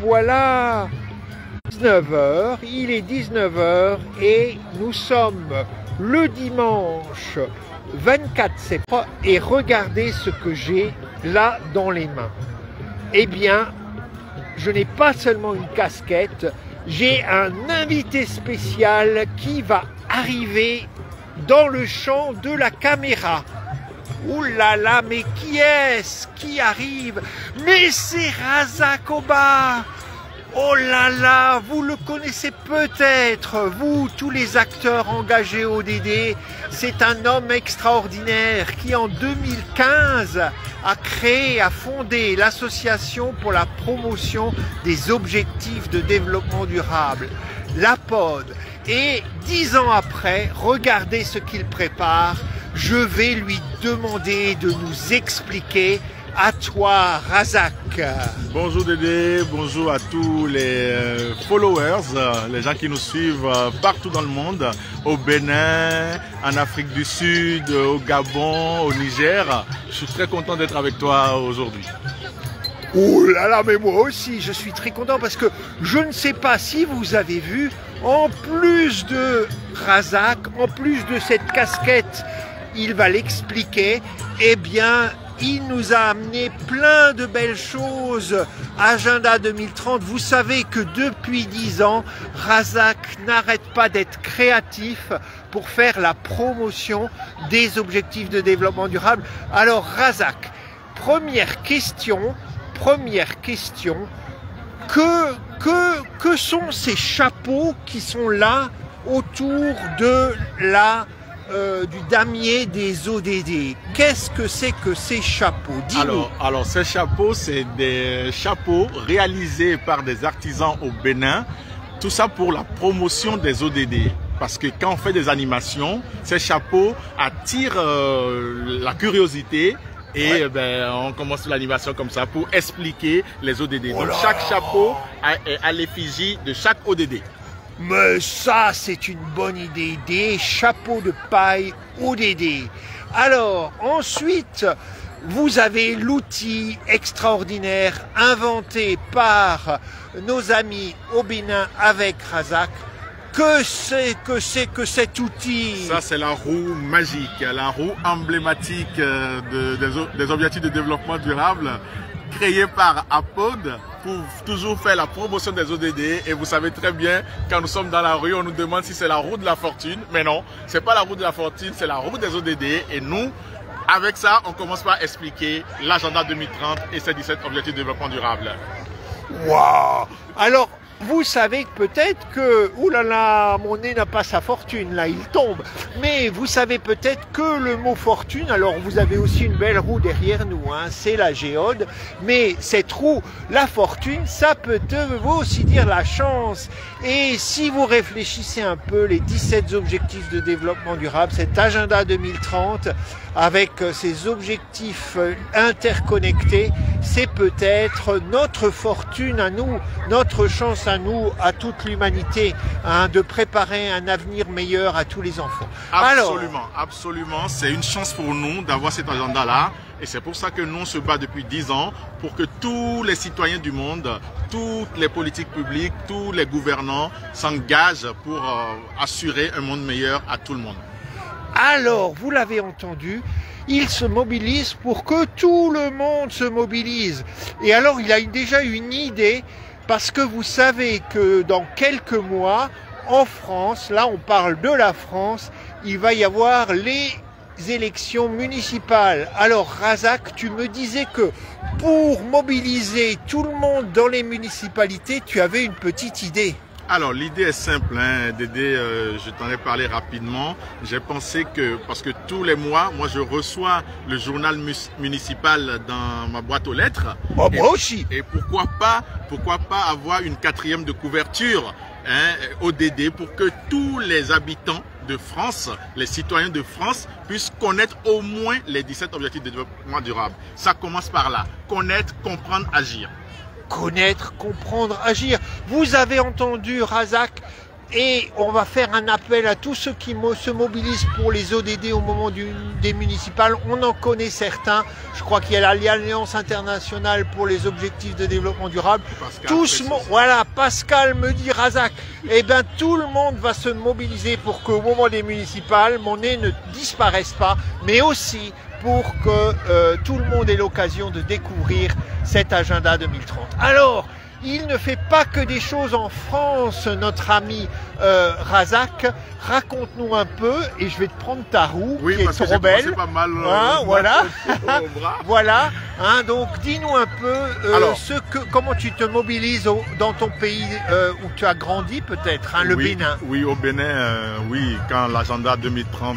Voilà 19h, il est 19h et nous sommes le dimanche 24 septembre et regardez ce que j'ai là dans les mains. Eh bien, je n'ai pas seulement une casquette, j'ai un invité spécial qui va arriver dans le champ de la caméra. Ouh là là, mais qui est-ce qui arrive? Mais c'est Razak Oba! Oh là là, vous le connaissez peut-être, vous, tous les acteurs engagés au DD. C'est un homme extraordinaire qui, en 2015, a fondé l'association pour la promotion des objectifs de développement durable, l'APOD. Et 10 ans après, regardez ce qu'il prépare. Je vais lui demander de nous expliquer. À toi, Razak. Bonjour Dédé, bonjour à tous les followers, les gens qui nous suivent partout dans le monde, au Bénin, en Afrique du Sud, au Gabon, au Niger. Je suis très content d'être avec toi aujourd'hui. Oh là là, mais moi aussi, je suis très content parce que je ne sais pas si vous avez vu, en plus de Razak, en plus de cette casquette, il va l'expliquer, eh bien, il nous a amené plein de belles choses. Agenda 2030, vous savez que depuis 10 ans, Razak n'arrête pas d'être créatif pour faire la promotion des objectifs de développement durable. Alors Razak, première question, que sont ces chapeaux qui sont là autour de du damier des ODD? Qu'est-ce que c'est que ces chapeaux? Dis-nous. Alors ces chapeaux, c'est des chapeaux réalisés par des artisans au Bénin. Tout ça pour la promotion des ODD. Parce que quand on fait des animations, ces chapeaux attirent la curiosité. Et on commence l'animation comme ça pour expliquer les ODD. Donc chaque chapeau est à l'effigie de chaque ODD. Mais ça, c'est une bonne idée, des chapeaux de paille ODD. Alors, ensuite, vous avez l'outil extraordinaire inventé par nos amis au Bénin avec Razak. Que c'est que cet outil? Ça, c'est la roue magique, la roue emblématique des objectifs de développement durable, créée par APOD pour toujours faire la promotion des ODD. Et vous savez très bien, quand nous sommes dans la rue, on nous demande si c'est la roue de la fortune. Mais non, c'est pas la roue de la fortune, c'est la roue des ODD. Et nous, avec ça, on commence par expliquer l'agenda 2030 et ses 17 objectifs de développement durable. Waouh! Alors, vous savez peut-être que, oulala, mon nez n'a pas sa fortune, là, il tombe. Mais vous savez peut-être que le mot fortune, alors vous avez aussi une belle roue derrière nous, hein, c'est la géode. Mais cette roue, la fortune, ça peut vous aussi dire la chance. Et si vous réfléchissez un peu, les 17 objectifs de développement durable, cet agenda 2030, avec ces objectifs interconnectés, c'est peut-être notre fortune à nous, notre chance à nous, à toute l'humanité, hein, de préparer un avenir meilleur à tous les enfants. Absolument, absolument. C'est une chance pour nous d'avoir cet agenda-là. Et c'est pour ça que nous, on se bat depuis 10 ans pour que tous les citoyens du monde, toutes les politiques publiques, tous les gouvernants s'engagent pour assurer un monde meilleur à tout le monde. Alors, vous l'avez entendu, il se mobilise pour que tout le monde se mobilise. Et alors, il a déjà une idée, parce que vous savez que dans quelques mois, en France, là on parle de la France, il va y avoir les élections municipales. Alors Razak, tu me disais que pour mobiliser tout le monde dans les municipalités, tu avais une petite idée. Alors l'idée est simple, hein, Dédé, je t'en ai parlé rapidement. J'ai pensé que, parce que tous les mois, moi je reçois le journal municipal dans ma boîte aux lettres. Oh, moi aussi. Et pourquoi pas avoir une 4e de couverture, hein, ODD, pour que tous les habitants de France, les citoyens de France puissent connaître au moins les 17 objectifs de développement durable. Ça commence par là, connaître, comprendre, agir. Connaître, comprendre, agir. Vous avez entendu Razak, Et on va faire un appel à tous ceux qui se mobilisent pour les ODD au moment des municipales. On en connaît certains. Je crois qu'il y a l'Alliance internationale pour les objectifs de développement durable. Voilà, Pascal me dit Razak. Eh bien, tout le monde va se mobiliser pour qu'au moment des municipales, Monet ne disparaisse pas, mais aussi pour que tout le monde ait l'occasion de découvrir cet agenda 2030. Alors, il ne fait pas que des choses en France, notre ami Razak. Raconte-nous un peu, et je vais te prendre ta roue, qui est trop belle. Pas mal, voilà. Voilà. Hein, donc, dis-nous un peu comment tu te mobilises dans ton pays où tu as grandi, peut-être, hein, le Bénin. Oui, au Bénin, oui, quand l'agenda 2030,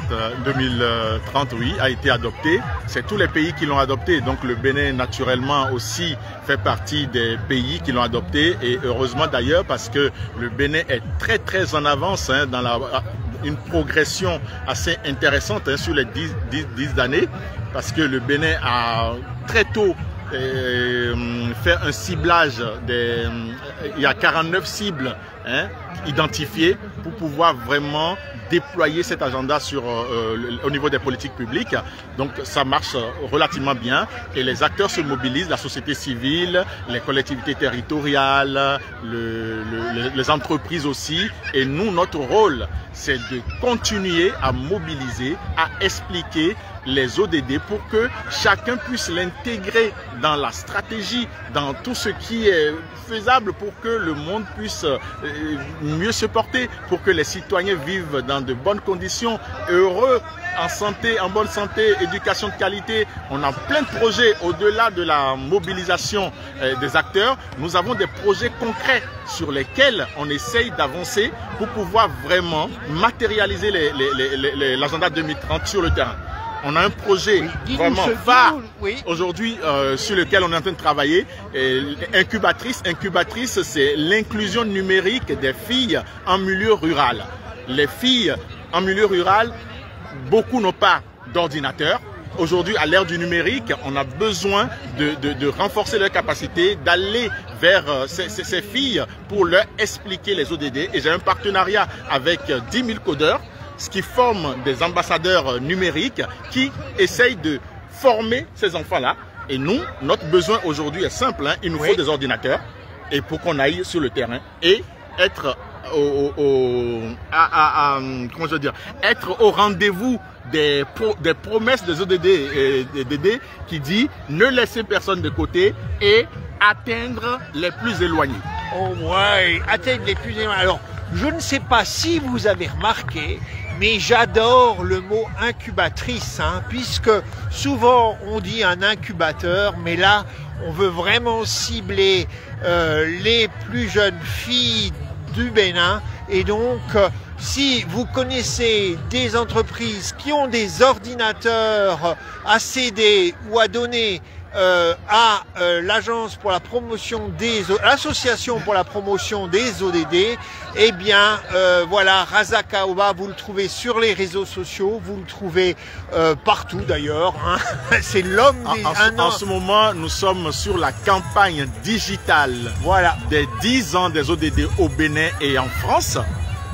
oui, a été adopté, c'est tous les pays qui l'ont adopté. Donc, le Bénin, naturellement, aussi fait partie des pays qui l'ont adopté, et heureusement d'ailleurs, parce que le Bénin est très, très en avance dans une progression assez intéressante sur les 10 années, parce que le Bénin a très tôt fait un ciblage, il y a 49 cibles identifiées pour pouvoir vraiment déployer cet agenda au niveau des politiques publiques. Donc ça marche relativement bien et les acteurs se mobilisent, la société civile, les collectivités territoriales, les entreprises aussi. Et nous, notre rôle, c'est de continuer à mobiliser, à expliquer les ODD pour que chacun puisse l'intégrer dans la stratégie, dans tout ce qui est faisable pour que le monde puisse mieux se porter, pour que les citoyens vivent dans de bonnes conditions, heureux, en santé, en bonne santé, éducation de qualité. On a plein de projets au-delà de la mobilisation des acteurs. Nous avons des projets concrets sur lesquels on essaye d'avancer pour pouvoir vraiment matérialiser l'agenda 2030 sur le terrain. On a un projet vraiment phare aujourd'hui sur lequel on est en train de travailler. Incubatrice, c'est l'inclusion numérique des filles en milieu rural. Les filles en milieu rural, beaucoup n'ont pas d'ordinateur. Aujourd'hui, à l'ère du numérique, on a besoin de renforcer leur capacité, d'aller vers ces filles pour leur expliquer les ODD. Et j'ai un partenariat avec 10 000 codeurs, ce qui forme des ambassadeurs numériques qui essayent de former ces enfants-là. Et nous, notre besoin aujourd'hui est simple, il nous faut des ordinateurs et pour qu'on aille sur le terrain et être être au rendez-vous des promesses des ODD et des DD qui dit ne laisser personne de côté et atteindre les plus éloignés. Oh ouais, atteindre les plus éloignés. Alors, je ne sais pas si vous avez remarqué, mais j'adore le mot incubatrice, puisque souvent on dit un incubateur, mais là on veut vraiment cibler les plus jeunes filles du Bénin. Et donc, si vous connaissez des entreprises qui ont des ordinateurs à céder ou à donner à l'agence pour la promotion l'association pour la promotion des ODD, eh bien voilà, Razak Aouba, vous le trouvez sur les réseaux sociaux, vous le trouvez partout d'ailleurs, c'est l'homme des... En ce moment, nous sommes sur la campagne digitale des 10 ans des ODD au Bénin et en France.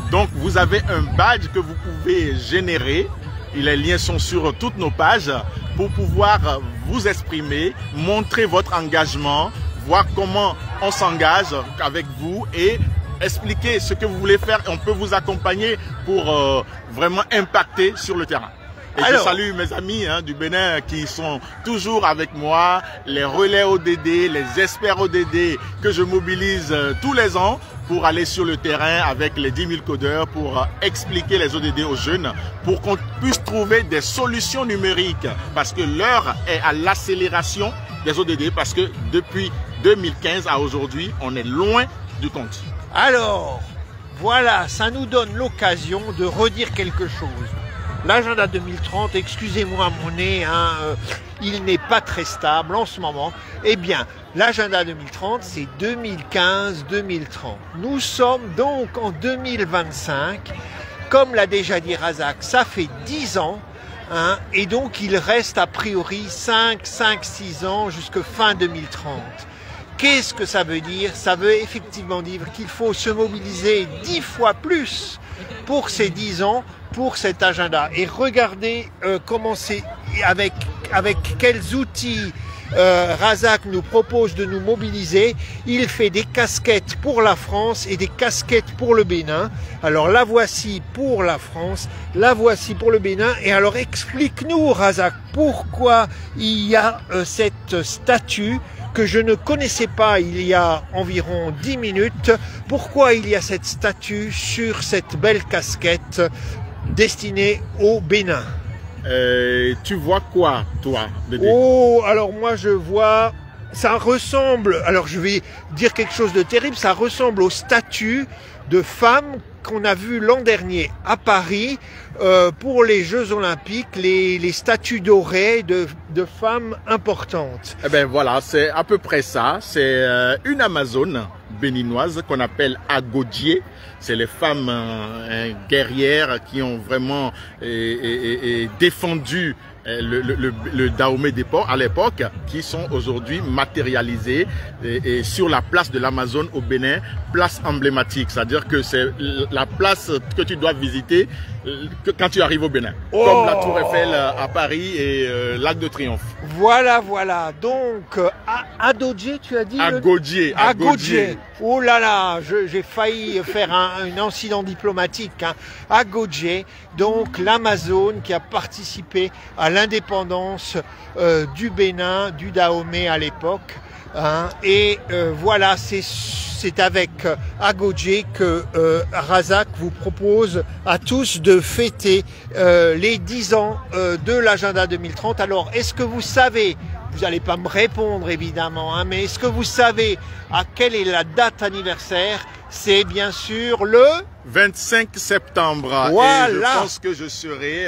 Donc vous avez un badge que vous pouvez générer. Les liens sont sur toutes nos pages pour pouvoir vous exprimer, montrer votre engagement, voir comment on s'engage avec vous et expliquer ce que vous voulez faire. On peut vous accompagner pour vraiment impacter sur le terrain. Et je salue mes amis du Bénin qui sont toujours avec moi, les relais ODD, les experts ODD que je mobilise tous les ans pour aller sur le terrain avec les 10 000 codeurs pour expliquer les ODD aux jeunes, pour qu'on puisse trouver des solutions numériques. Parce que l'heure est à l'accélération des ODD, parce que depuis 2015 à aujourd'hui, on est loin du compte. Alors, voilà, ça nous donne l'occasion de redire quelque chose. L'agenda 2030, excusez-moi mon nez, il n'est pas très stable en ce moment. Eh bien, l'agenda 2030, c'est 2015-2030. Nous sommes donc en 2025. Comme l'a déjà dit Razak, ça fait 10 ans. Et donc, il reste a priori 5-6 ans jusqu'à fin 2030. Qu'est-ce que ça veut dire? Ça veut effectivement dire qu'il faut se mobiliser 10 fois plus pour ces 10 ans, pour cet agenda. Et regardez comment c'est, avec quels outils Razak nous propose de nous mobiliser. Il fait des casquettes pour la France et des casquettes pour le Bénin. Alors la voici pour la France, la voici pour le Bénin. Et alors explique-nous, Razak, pourquoi il y a cette statue que je ne connaissais pas il y a environ 10 minutes. Pourquoi il y a cette statue sur cette belle casquette destinée au Bénin? Tu vois quoi, toi, Dédé? Oh, alors moi je vois, ça ressemble, alors je vais dire quelque chose de terrible, ça ressemble aux statues de femmes qu'on a vues l'an dernier à Paris pour les Jeux Olympiques, les statues dorées de femmes importantes. Eh bien voilà, c'est à peu près ça. C'est une Amazone béninoise qu'on appelle Agodje. C'est les femmes guerrières qui ont vraiment défendu le Dahomey des ports à l'époque, qui sont aujourd'hui matérialisées et sur la place de l'Amazone au Bénin, place emblématique. C'est-à-dire que c'est la place que tu dois visiter quand tu arrives au Bénin. Oh, comme la Tour Eiffel à Paris et l'Arc de Triomphe. Voilà, voilà. Donc, Agodje, tu as dit? Agodje. Agodje. Oh là là, j'ai failli faire un incident diplomatique. Hein. Agodje, donc l'Amazone qui a participé à l'indépendance du Bénin, du Dahomey à l'époque. Hein. Et voilà, c'est avec Agodje que Razak vous propose à tous de fêter les 10 ans de l'agenda 2030. Alors, est-ce que vous savez, vous n'allez pas me répondre évidemment, hein, mais est-ce que vous savez à quelle est la date anniversaire? C'est bien sûr le 25 septembre. Voilà. Et je pense que je serai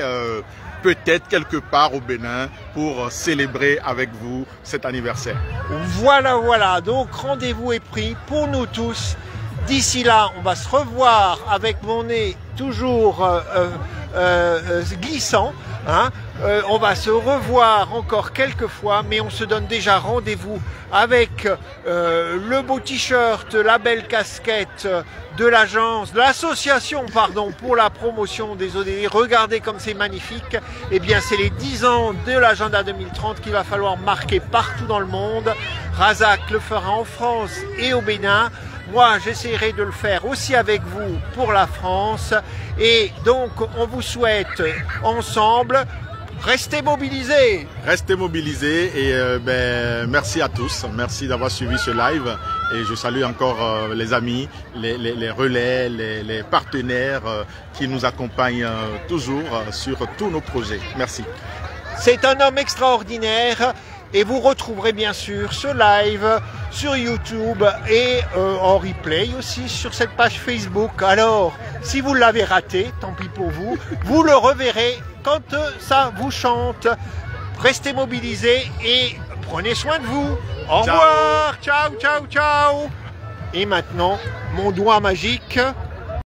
peut-être quelque part au Bénin pour célébrer avec vous cet anniversaire. Voilà, voilà. Donc rendez-vous est pris pour nous tous. D'ici là, on va se revoir avec mon nez toujours glissant. Hein. On va se revoir encore quelques fois, mais on se donne déjà rendez-vous avec le beau t-shirt, la belle casquette de l'agence, de l'association, pardon, pour la promotion des ODD. Regardez comme c'est magnifique. Eh bien, c'est les 10 ans de l'agenda 2030 qu'il va falloir marquer partout dans le monde. Razak le fera en France et au Bénin. Moi, j'essaierai de le faire aussi avec vous pour la France. Et donc, on vous souhaite ensemble, restez mobilisés. Restez mobilisés et merci à tous. Merci d'avoir suivi ce live. Et je salue encore les amis, les relais, les partenaires qui nous accompagnent toujours sur tous nos projets. Merci. C'est un homme extraordinaire. Et vous retrouverez bien sûr ce live sur YouTube et en replay aussi sur cette page Facebook. Alors, si vous l'avez raté, tant pis pour vous, vous le reverrez quand ça vous chante. Restez mobilisés et prenez soin de vous. Au revoir, ciao, ciao, ciao. Et maintenant, mon doigt magique.